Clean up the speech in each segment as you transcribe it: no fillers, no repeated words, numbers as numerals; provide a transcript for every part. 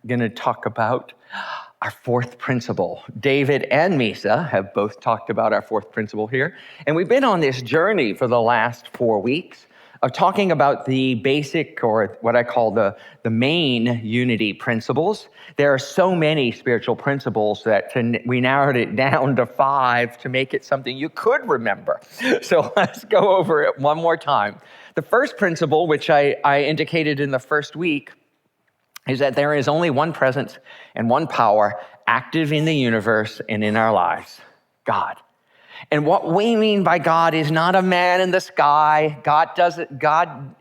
going to talk about our fourth principle. David and Misa have both talked about our fourth principle here. And we've been on this journey for the last 4 weeks of talking about the basic, or what I call the main unity principles. There are so many spiritual principles that we narrowed it down to 5 to make it something you could remember. So let's go over it one more time. The first principle, which I indicated in the first week, is that there is only one presence and one power active in the universe and in our lives: God. And what we mean by God is not a man in the sky. God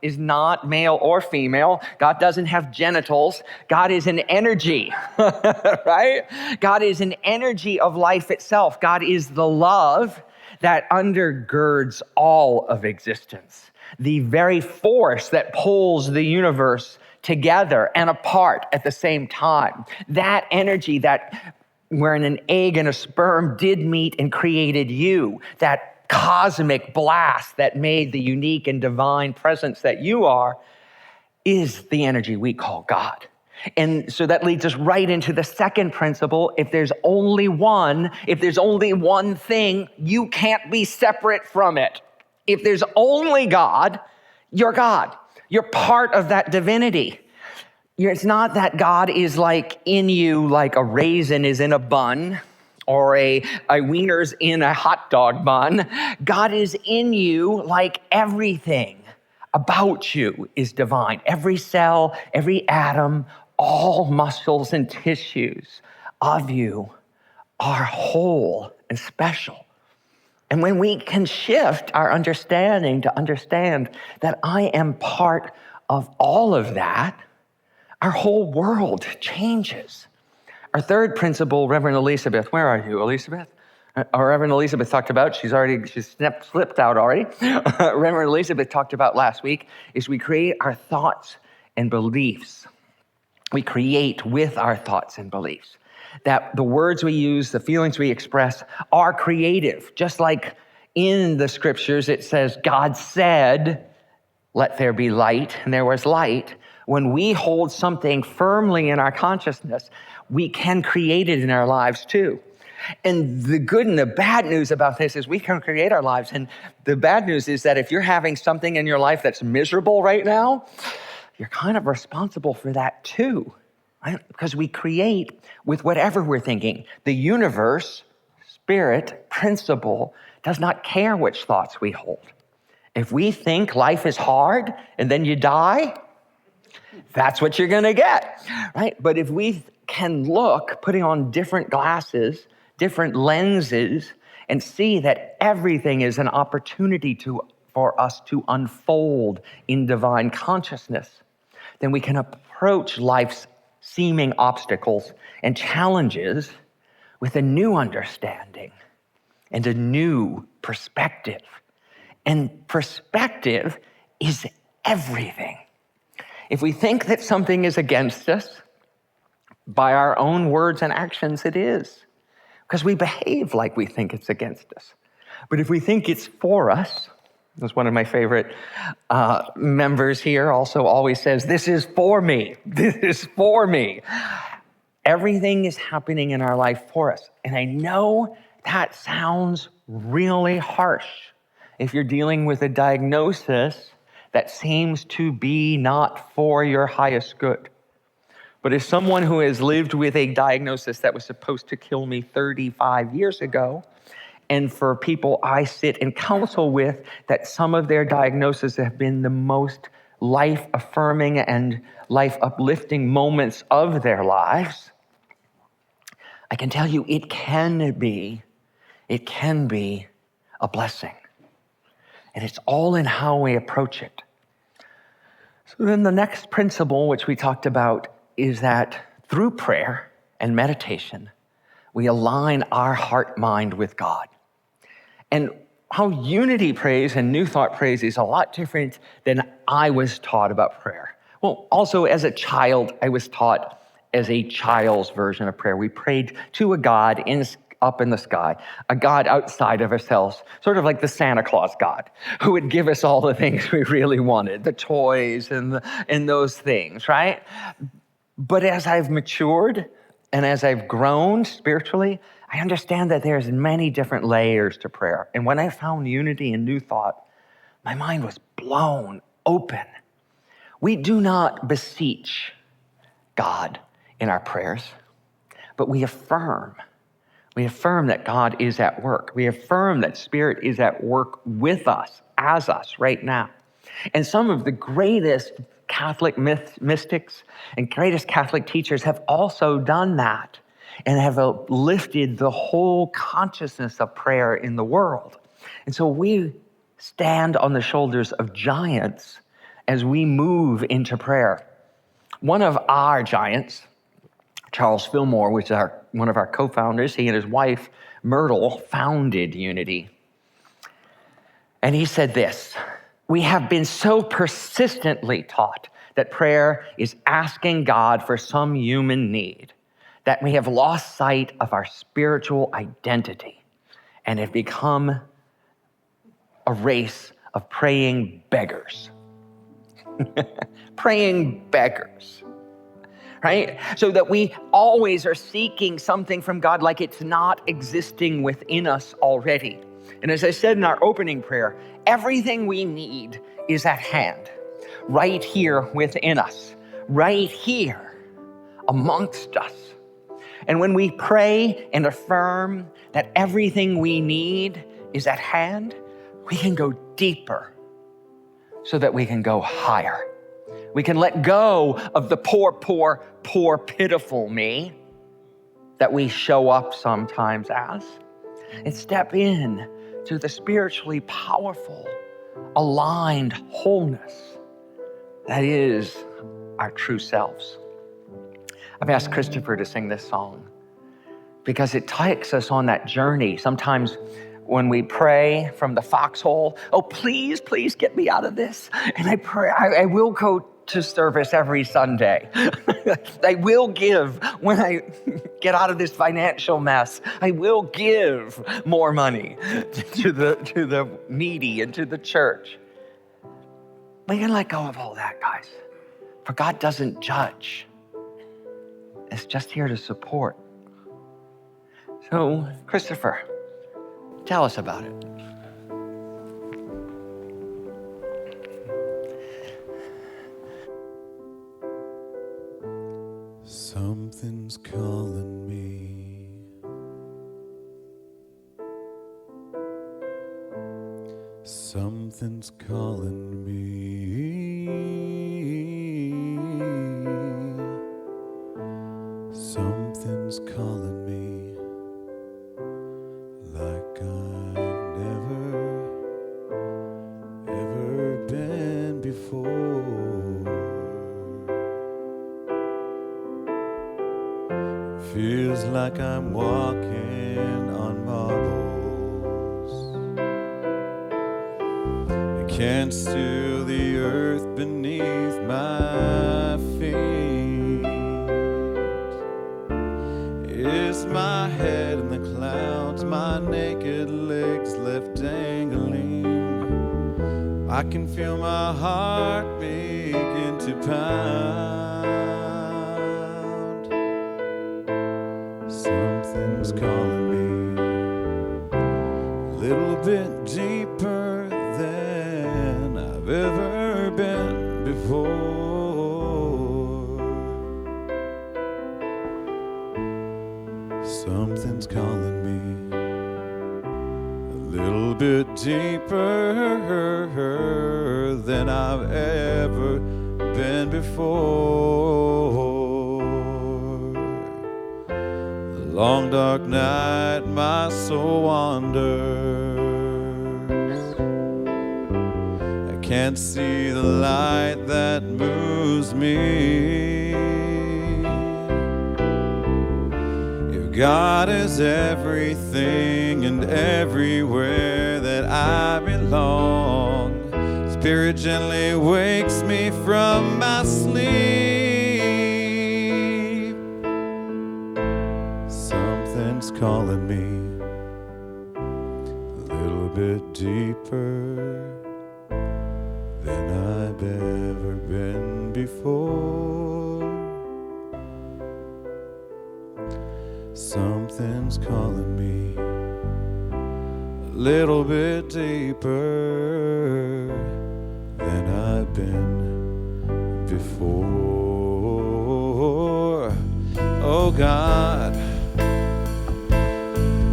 is not male or female. God doesn't have genitals. God is an energy, right? God is an energy of life itself. God is the love that undergirds all of existence, the very force that pulls the universe together and apart at the same time. That energy that wherein an egg and a sperm did meet and created you, that cosmic blast that made the unique and divine presence that you are, is the energy we call God. And so that leads us right into the second principle. If there's only one thing, you can't be separate from it. If there's only God, you're God. You're part of that divinity. It's not that God is like in you, like a raisin is in a bun, or a wiener's in a hot dog bun. God is in you like everything about you is divine. Every cell, every atom, all muscles and tissues of you are whole and special. And when we can shift our understanding to understand that I am part of all of that, our whole world changes. Our third principle, Reverend Elizabeth, where are you, Elizabeth? Reverend Elizabeth talked about, she's slipped out already. Reverend Elizabeth talked about last week, is we create our thoughts and beliefs. We create with our thoughts and beliefs. That the words we use, the feelings we express are creative. Just like in the scriptures, it says, God said, let there be light, and there was light. When we hold something firmly in our consciousness, we can create it in our lives too. And the good and the bad news about this is we can create our lives. And the bad news is that if you're having something in your life that's miserable right now, you're kind of responsible for that too, right? Because we create with whatever we're thinking. The universe, spirit, principle, does not care which thoughts we hold. If we think life is hard and then you die, that's what you're going to get, right? But if we can look, putting on different glasses, different lenses, and see that everything is an opportunity for us to unfold in divine consciousness, then we can approach life's seeming obstacles and challenges with a new understanding and a new perspective. And perspective is everything. If we think that something is against us, by our own words and actions, it is. Because we behave like we think it's against us. But if we think it's for us, as one of my favorite members here also always says, this is for me. This is for me. Everything is happening in our life for us. And I know that sounds really harsh if you're dealing with a diagnosis that seems to be not for your highest good. But as someone who has lived with a diagnosis that was supposed to kill me 35 years ago, and for people I sit and counsel with, that some of their diagnoses have been the most life-affirming and life-uplifting moments of their lives, I can tell you it can be a blessing. And it's all in how we approach it. So then the next principle, which we talked about, is that through prayer and meditation, we align our heart-mind with God. And how Unity prays and New Thought prays is a lot different than I was taught about prayer. Well, also as a child, I was taught as a child's version of prayer. We prayed to a God up in the sky, a God outside of ourselves, sort of like the Santa Claus God, who would give us all the things we really wanted, the toys and those things, right? But as I've matured and as I've grown spiritually, I understand that there's many different layers to prayer. And when I found Unity and New Thought, my mind was blown open. We do not beseech God in our prayers, but we affirm. We affirm that God is at work. We affirm that Spirit is at work with us, as us, right now. And some of the greatest Catholic mystics and greatest Catholic teachers have also done that and have lifted the whole consciousness of prayer in the world. And so we stand on the shoulders of giants as we move into prayer. One of our giants, Charles Fillmore, which is one of our co-founders, he and his wife, Myrtle, founded Unity. And he said this: we have been so persistently taught that prayer is asking God for some human need that we have lost sight of our spiritual identity and have become a race of praying beggars. Praying beggars. Right? So that we always are seeking something from God like it's not existing within us already. And as I said in our opening prayer, everything we need is at hand, right here within us, right here amongst us. And when we pray and affirm that everything we need is at hand, we can go deeper so that we can go higher. We can let go of the poor, pitiful me that we show up sometimes as, and step in to the spiritually powerful, aligned wholeness that is our true selves. I've asked Christopher to sing this song because it takes us on that journey. Sometimes when we pray from the foxhole, oh, please get me out of this. And I pray, I will go to service every Sunday. I will give when I get out of this financial mess. I will give more money to the needy and to the church. We can let go of all that, guys. For God doesn't judge. It's just here to support. So, Christopher, tell us about it. Something's calling me. Something's calling me. Something's calling me like I've ever been before. Feels like I'm walking on marbles. I can't steal the earth beneath my feet. Is my head in the clouds, my naked legs left dangling. I can feel my heart begin to pound. Something's calling me a little bit deeper than I've ever been before. Something's calling me a little bit deeper than I've ever been before. Long dark night, my soul wanders. I can't see the light that moves me. If God is everything and everywhere that I belong, Spirit gently wakes me from my sleep. Something's calling me a little bit deeper than I've ever been before. Something's calling me a little bit deeper than I've been before. Oh God,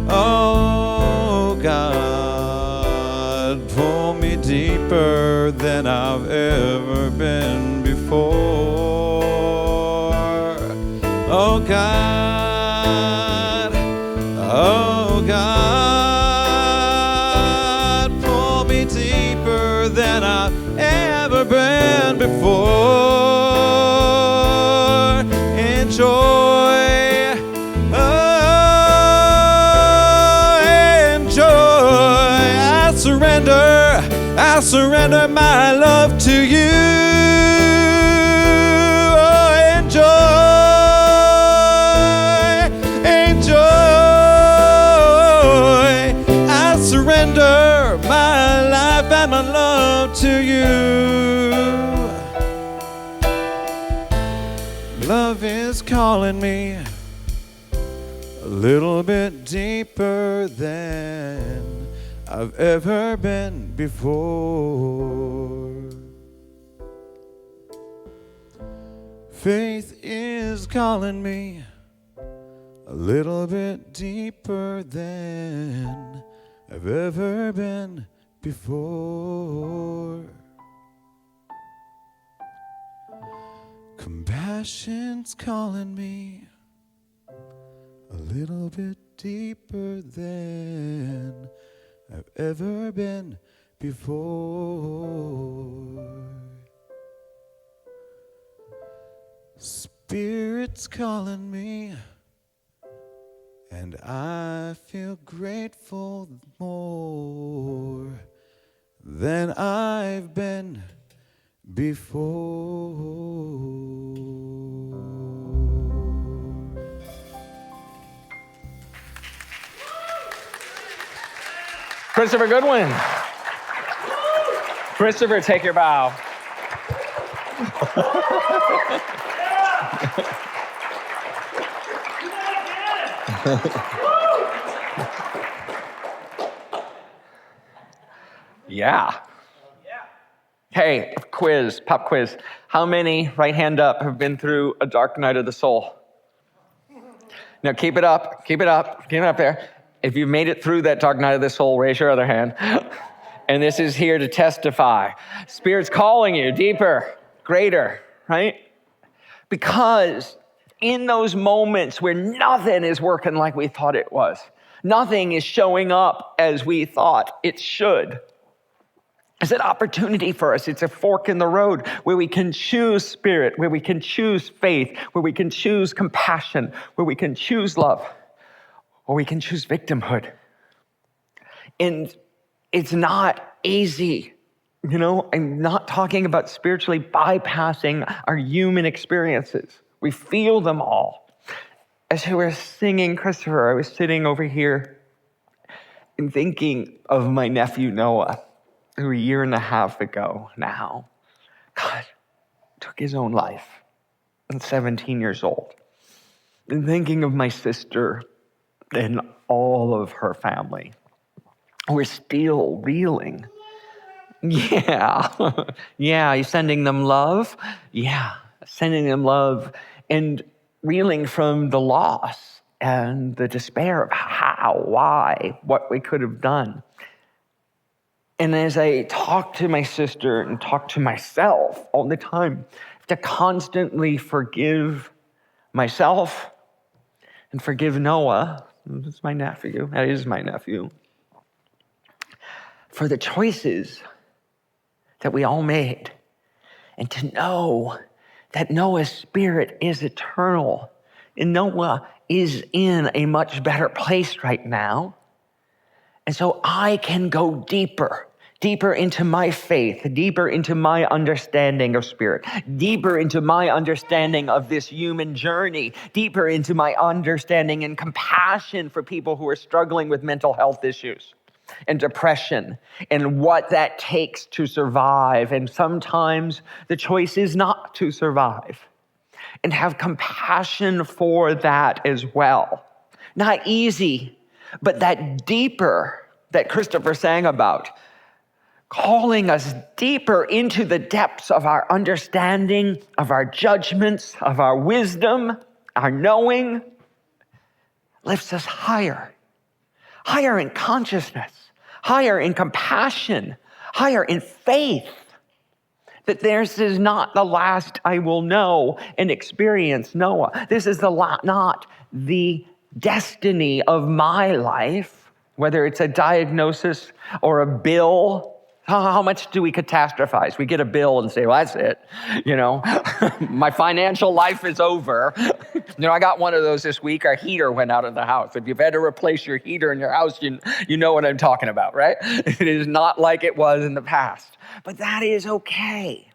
oh God, pull me deeper than I've ever been before. Oh God, oh God, pull me deeper than I've ever been before. Enjoy, oh, enjoy. I surrender my love to you. Oh, enjoy. I surrender my life and my love to you. Love is calling me a little bit deeper than I've ever been before. Faith is calling me a little bit deeper than I've ever been before. Compassion's calling me a little bit deeper than I've ever been before. Spirit's calling me, and I feel grateful more than I've been before. Christopher Goodwin. Christopher, take your bow. Yeah. Hey, pop quiz. How many, right hand up, have been through a dark night of the soul? Now keep it up there. If you've made it through that dark night of the soul, raise your other hand. And this is here to testify. Spirit's calling you deeper, greater, right? Because in those moments where nothing is working like we thought it was, nothing is showing up as we thought it should, it's an opportunity for us. It's a fork in the road where we can choose spirit, where we can choose faith, where we can choose compassion, where we can choose love, or we can choose victimhood. And it's not easy. You know, I'm not talking about spiritually bypassing our human experiences. We feel them all. As we were singing Christopher, I was sitting over here and thinking of my nephew Noah, who a year and a half ago now, God, took his own life at 17 years old. And thinking of my sister and all of her family, who are still reeling. Yeah, yeah, you're sending them love? Yeah, sending them love and reeling from the loss and the despair of how, why, what we could have done. And as I talk to my sister and talk to myself all the time, I have to constantly forgive myself and forgive Noah. That's my nephew. That is my nephew. For the choices that we all made. And to know that Noah's spirit is eternal. And Noah is in a much better place right now. And so I can go deeper into my faith, deeper into my understanding of spirit, deeper into my understanding of this human journey, deeper into my understanding and compassion for people who are struggling with mental health issues and depression and what that takes to survive. And sometimes the choice is not to survive, and have compassion for that as well. not easy, but that deeper that Christopher sang about, calling us deeper into the depths of our understanding, of our judgments, of our wisdom, our knowing, lifts us higher in consciousness, higher in compassion, higher in faith. That this is not the last I will know and experience Noah. This is not the destiny of my life, whether it's a diagnosis or a bill. How much do we catastrophize? We get a bill and say, well, that's it. My financial life is over. I got one of those this week. Our heater went out of the house. If you've had to replace your heater in your house, you know what I'm talking about, right? It is not like it was in the past. But that is okay,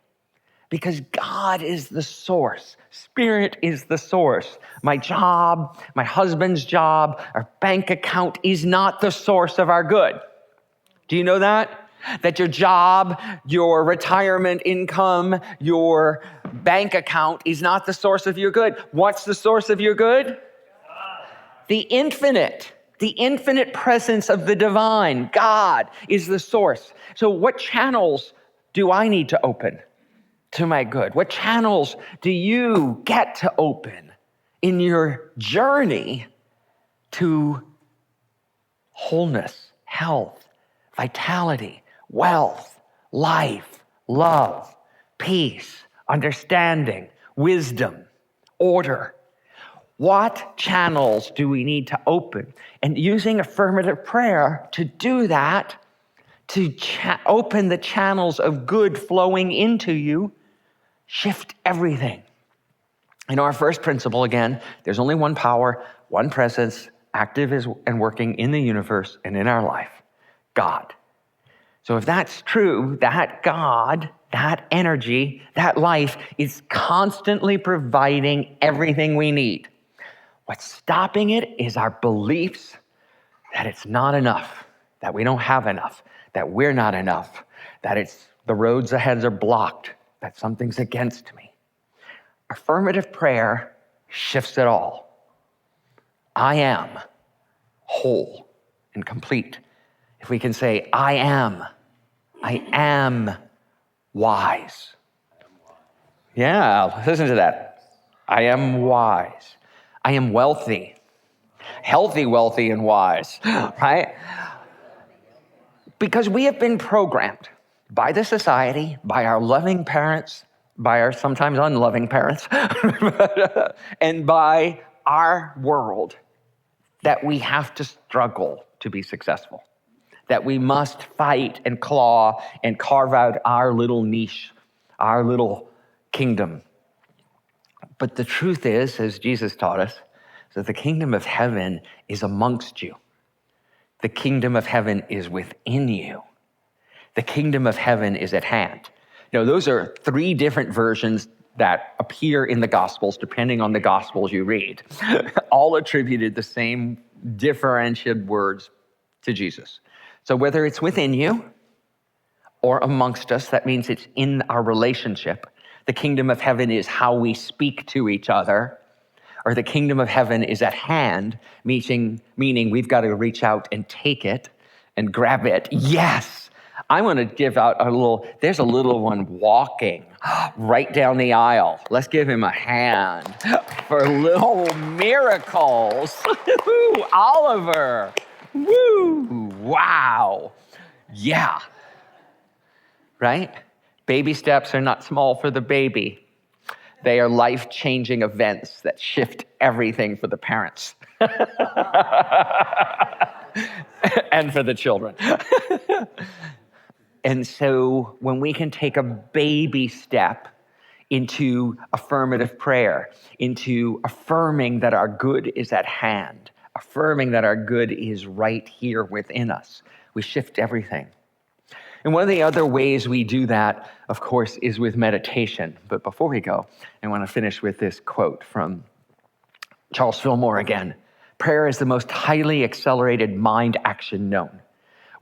because God is the source. Spirit is the source. My job, my husband's job, our bank account is not the source of our good. Do you know that? That your job, your retirement income, your bank account is not the source of your good. What's the source of your good? The infinite presence of the divine. God is the source. So what channels do I need to open to my good? What channels do you get to open in your journey to wholeness, health, vitality, wealth, life, love, peace, understanding, wisdom, order? What channels do we need to open? And using affirmative prayer to do that, to open the channels of good flowing into you, shift everything. Our first principle, again, there's only one power, one presence, active and working in the universe and in our life, God. So if that's true, that God, that energy, that life is constantly providing everything we need. What's stopping it is our beliefs that it's not enough, that we don't have enough, that we're not enough, that the roads ahead are blocked, that something's against me. Affirmative prayer shifts it all. I am whole and complete. If we can say, I am wise. Yeah, listen to that. I am wise. I am wealthy. Healthy, wealthy, and wise, right? Because we have been programmed by the society, by our loving parents, by our sometimes unloving parents, and by our world, that we have to struggle to be successful, that we must fight and claw and carve out our little niche, our little kingdom. But the truth is, as Jesus taught us, that the kingdom of heaven is amongst you. The kingdom of heaven is within you. The kingdom of heaven is at hand. Those are three different versions that appear in the Gospels, depending on the Gospels you read, all attributed the same differentiated words to Jesus. So whether it's within you or amongst us, that means it's in our relationship. The kingdom of heaven is how we speak to each other, or the kingdom of heaven is at hand, meaning we've got to reach out and take it and grab it. Yes, I want to give out there's a little one walking right down the aisle. Let's give him a hand for little miracles. Oliver. Woo! Wow. Yeah. Right? Baby steps are not small for the baby. They are life-changing events that shift everything for the parents and for the children. And so when we can take a baby step into affirmative prayer, into affirming that our good is at hand, affirming that our good is right here within us, we shift everything. And one of the other ways we do that, of course, is with meditation. But before we go, I want to finish with this quote from Charles Fillmore again. Prayer is the most highly accelerated mind action known.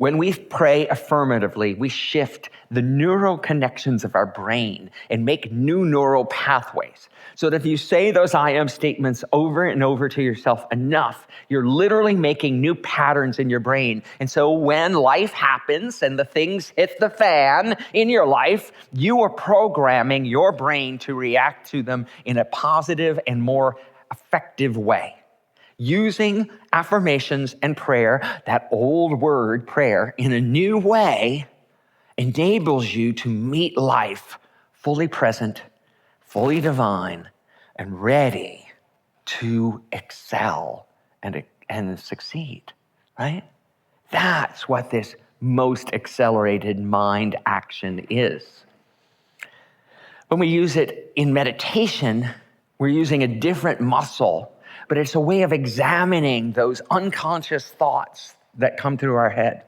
When we pray affirmatively, we shift the neural connections of our brain and make new neural pathways. So that if you say those I am statements over and over to yourself enough, you're literally making new patterns in your brain. And so when life happens and the things hit the fan in your life, you are programming your brain to react to them in a positive and more effective way. Using affirmations and prayer, that old word prayer, in a new way enables you to meet life fully present, fully divine, and ready to excel and succeed, right? That's what this most accelerated mind action is. When we use it in meditation, we're using a different muscle, but it's a way of examining those unconscious thoughts that come through our head.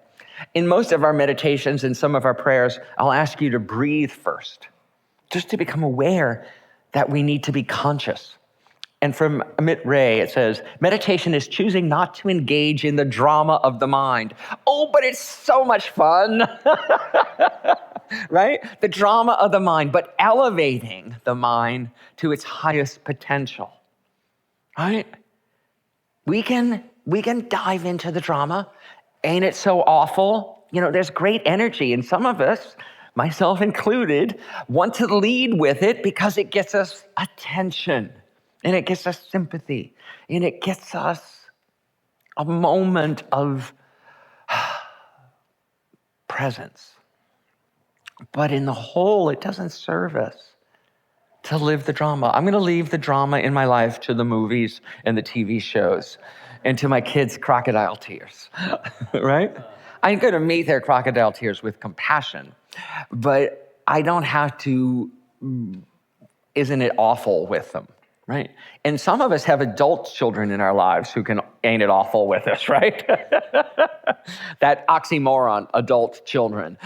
In most of our meditations and some of our prayers, I'll ask you to breathe first, just to become aware that we need to be conscious. And from Amit Ray, it says, meditation is choosing not to engage in the drama of the mind. Oh, but it's so much fun, right? The drama of the mind, but elevating the mind to its highest potential, right? We can dive into the drama. Ain't it so awful? There's great energy, and some of us, myself included, want to lead with it because it gets us attention, and it gets us sympathy, and it gets us a moment of presence. But in the whole, it doesn't serve us to live the drama. I'm going to leave the drama in my life to the movies and the TV shows and to my kids' crocodile tears, right? I'm going to meet their crocodile tears with compassion, but I don't have to, isn't it awful with them, right? And some of us have adult children in our lives who can, ain't it awful with us, right? That oxymoron, adult children,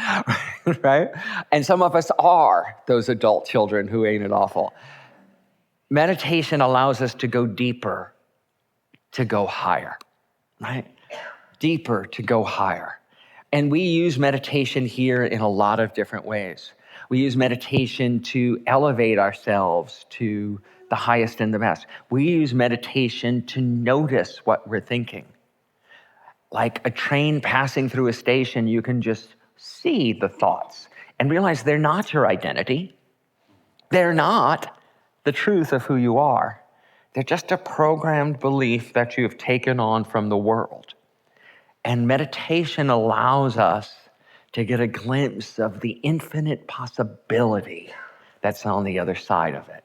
right? And some of us are those adult children who ain't it awful. Meditation allows us to go deeper, to go higher, right? Deeper to go higher. And we use meditation here in a lot of different ways. We use meditation to elevate ourselves to the highest and the best. We use meditation to notice what we're thinking. Like a train passing through a station, you can just see the thoughts and realize they're not your identity. They're not the truth of who you are. They're just a programmed belief that you've taken on from the world. And meditation allows us to get a glimpse of the infinite possibility that's on the other side of it.